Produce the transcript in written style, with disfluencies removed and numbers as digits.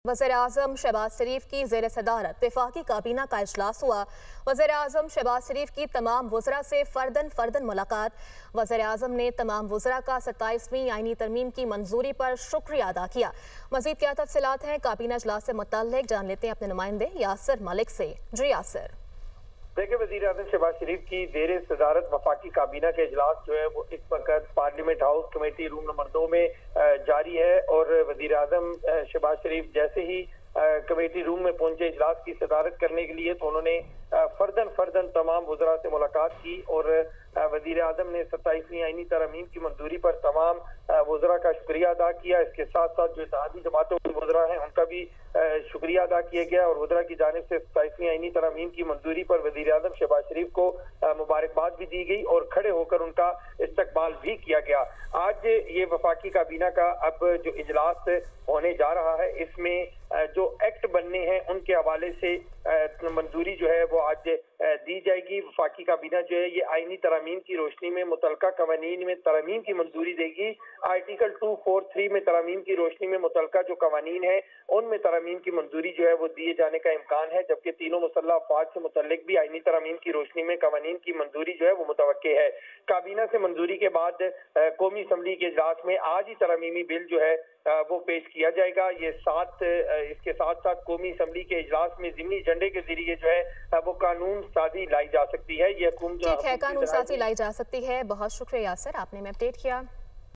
वज़ीर-ए-आज़म शहबाज शरीफ की ज़ेर सदारत वफाकी काबीना का इजलास हुआ। वज़ीर-ए-आज़म शहबाज शरीफ की तमाम वज़रा से फ़र्दन मुलाकात। वज़ीर-ए-आज़म ने तमाम वज़रा का 27वीं आईनी तरमीम की मंजूरी पर शुक्रिया अदा किया। मज़ीद क्या तफ़सीलात हैं काबीना इजलास से मुतल्लिक़ जान लेते हैं अपने नुमाइंदे यासिर मलिक से। जी यासिर। देखिए, वज़ीर-ए-आज़म शहबाज शरीफ की ज़ेर सदारत वफाकी काबीना का इजलास जो है वो इस वक्त parliament house committee room number 2 में जारी है और वज़ीर-ए-आज़म शहबाज शरीफ जैसे ही कमेटी रूम में पहुंचे इजलास की सदारत करने के लिए, तो उन्होंने फर्दन तमाम वज़रा से मुलाकात की और वज़ीर-ए-आज़म ने 27वीं आईनी तरमीम की मंजूरी पर तमाम वज़रा का शुक्रिया अदा किया। इसके साथ साथ जो इत्तेहादी जमातों के वज़रा हैं उनका भी शुक्रिया अदा किया गया और वज़रा की जानिब से 27वीं आईनी तरमीम की मंजूरी पर वज़ीर-ए-आज़म शहबाज शरीफ को मुबारकबाद भी दी गई और खड़े होकर उनका इस्तकबाल भी किया गया। आज ये वफाकी काबीना का अब जो इजलास होने जा रहा है, इसमें जो एक्ट बनने हैं उनके हवाले से मंजूरी जो है वो आज दी जाएगी। वफाकी काबीना जो है ये आईनी तरमीम की रोशनी में मुतलका कवानीन में तरमीम की मंजूरी देगी। आर्टिकल 243 में तरमीम की रोशनी में मुतलका जो कवानीन है उनमें तरमीम की मंजूरी जो है वो दिए जाने का इम्कान है, जबकि तीनों मुसल्लह अफवाज से मुतल्लिक भी आईनी तरमीम की रोशनी में कवानीन की मंजूरी जो है वो मुतवक्के है। काबीना से मंजूरी के बाद कौमी असम्बली के इजलास में आज ही तरमीमी बिल जो है वो पेश किया जाएगा। इसके साथ साथ कौमी असम्बली के इजलास में ज़िमनी एजेंडे के जरिए जो है वो कानून साजी लाई जा सकती है। ये ठीक है, कानून साजी लाई जा सकती है। बहुत शुक्रिया यासिर, आपने हमें अपडेट किया।